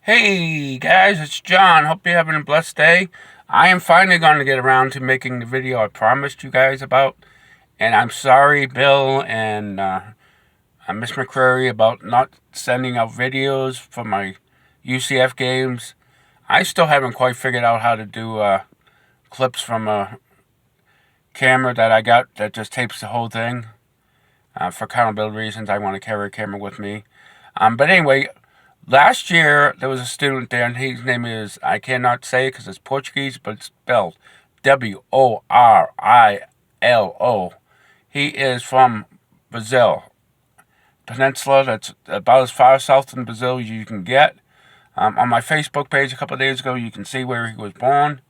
Hey guys, it's John. Hope you're having a blessed day. I am finally going to get around to making the video I promised you guys about. And I'm sorry, Bill and Miss McCreary, about not sending out videos for my UCF games. I still haven't quite figured out how to do clips from a camera that I got that just tapes the whole thing. For accountability reasons, I want to carry a camera with me. But anyway, last year, there was a student there, and his name is, I cannot say it because it's Portuguese, but it's spelled Worilo. He is from Brazil Peninsula. That's about as far south in Brazil as you can get. On my Facebook page a couple of days ago, you can see where he was born.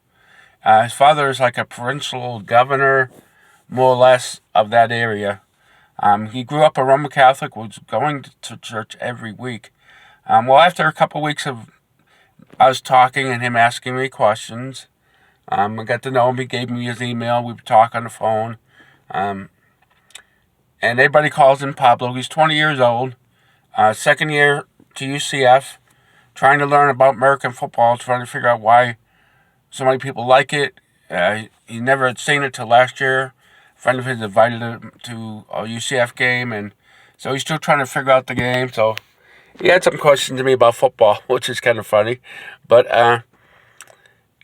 His father is like a provincial governor, more or less, of that area. He grew up a Roman Catholic, was going to church every week. Well, after a couple of weeks of us talking and him asking me questions, I got to know him. He gave me his email. We would talk on the phone. And everybody calls him Pablo. He's 20 years old, second year to UCF, trying to learn about American football, trying to figure out why so many people like it. He never had seen it till last year. A friend of his invited him to a UCF game, and so he's still trying to figure out the game. So he had some questions to me about football, which is kind of funny. But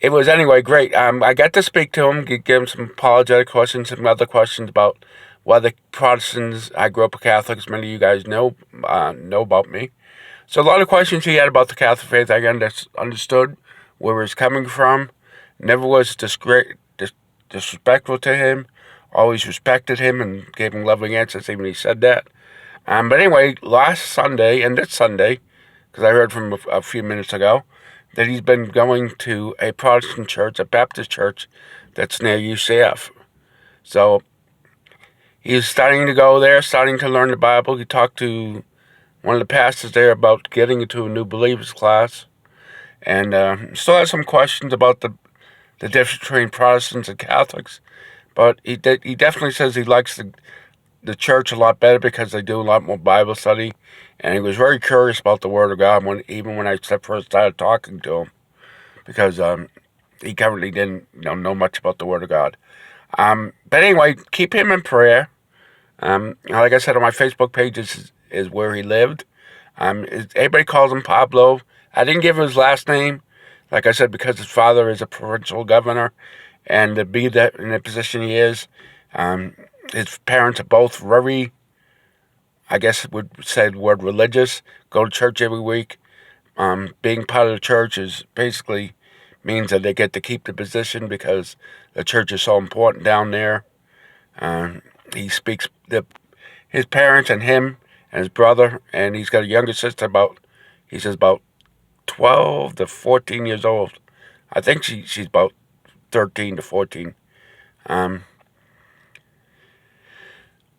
it was anyway great. I got to speak to him, give him some apologetic questions, some other questions about why the Protestants. I grew up a Catholic, as many of you guys know about me. So a lot of questions he had about the Catholic faith. I understood where he was coming from. Never was disrespectful to him. Always respected him and gave him loving answers, even he said that. But anyway, last Sunday and this Sunday, because I heard from a few minutes ago, that he's been going to a Protestant church, a Baptist church, that's near UCF. So he's starting to go there, starting to learn the Bible. He talked to one of the pastors there about getting into a new believers class. And still has some questions about the difference between Protestants and Catholics. But he definitely says he likes the church a lot better because they do a lot more Bible study. And he was very curious about the Word of God even when I first started talking to him, because he currently didn't know much about the Word of God. But anyway, keep him in prayer. Like I said, on my Facebook page is where he lived. Everybody calls him Pablo. I didn't give his last name, like I said, because his father is a provincial governor, and to be that in the position he is, his parents are both very, I guess would say the word religious, go to church every week. Being part of the church is basically means that they get to keep the position because the church is so important down there. He speaks his parents and him and his brother, and he's got a younger sister about 12 to 14 years old. I think she's about 13 to 14.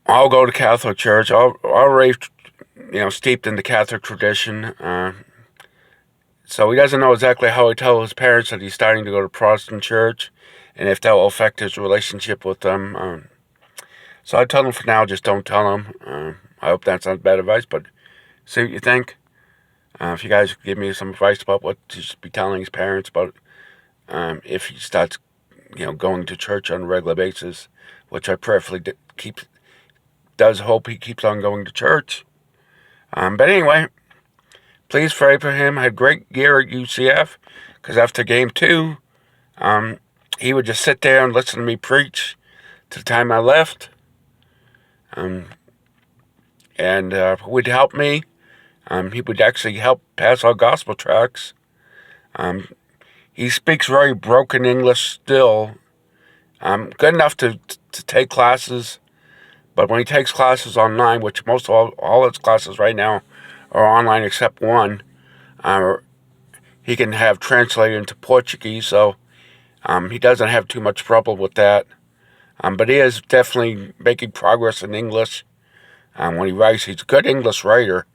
I'll go to Catholic church. Already, steeped in the Catholic tradition. So he doesn't know exactly how he tell his parents that he's starting to go to Protestant church, and if that will affect his relationship with them. So I told him for now, just don't tell him. I hope that's not bad advice, but see what you think. If you guys give me some advice about what he should be telling his parents about if he starts, going to church on a regular basis, which I prayerfully hope he keeps on going to church. But anyway, please pray for him. I had a great year at UCF, because after game 2, he would just sit there and listen to me preach to the time I left. And would help me. He would actually help pass our gospel tracts. He speaks very broken English still. Good enough to take classes, but when he takes classes online, which most of all his classes right now are online except one, he can have translated into Portuguese, so he doesn't have too much trouble with that. But he is definitely making progress in English. When he writes, he's a good English writer,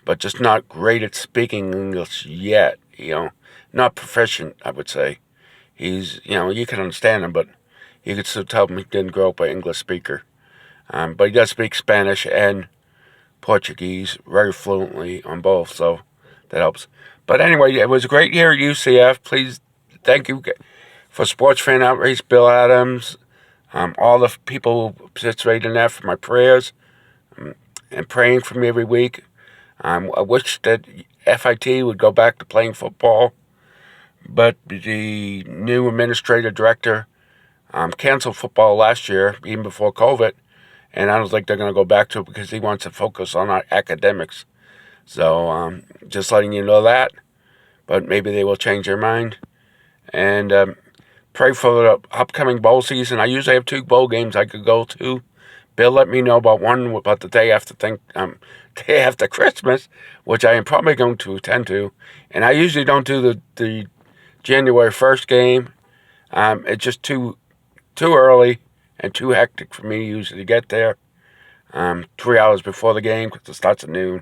but just not great at speaking English yet, Not proficient, I would say. He's, you can understand him, but you could still tell him he didn't grow up an English speaker. But he does speak Spanish and Portuguese very fluently on both, so that helps. But But anyway, it was a great year at UCF. Please, thank you for Sports Fan Outreach, Bill Adams, all the people who participated in that, for my prayers and praying for me every week. I wish that FIT would go back to playing football, but the new administrative director canceled football last year, even before COVID, and I don't think they're going to go back to it because he wants to focus on our academics. So just letting you know that, but maybe they will change their mind. And pray for the upcoming bowl season. I usually have 2 bowl games I could go to. Bill let me know about one about the day after Christmas, which I am probably going to attend to. And I usually don't do the January 1st game. It's just too early and too hectic for me usually to get there. 3 hours before the game, because it starts at noon,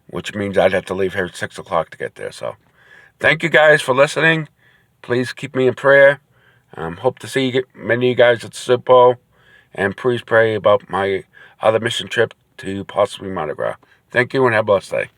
which means I'd have to leave here at 6 o'clock to get there. So thank you guys for listening. Please keep me in prayer. Hope to see many of you guys at the Super Bowl. And please pray about my other mission trip to possibly Mardi Gras. Thank you and have a blessed day.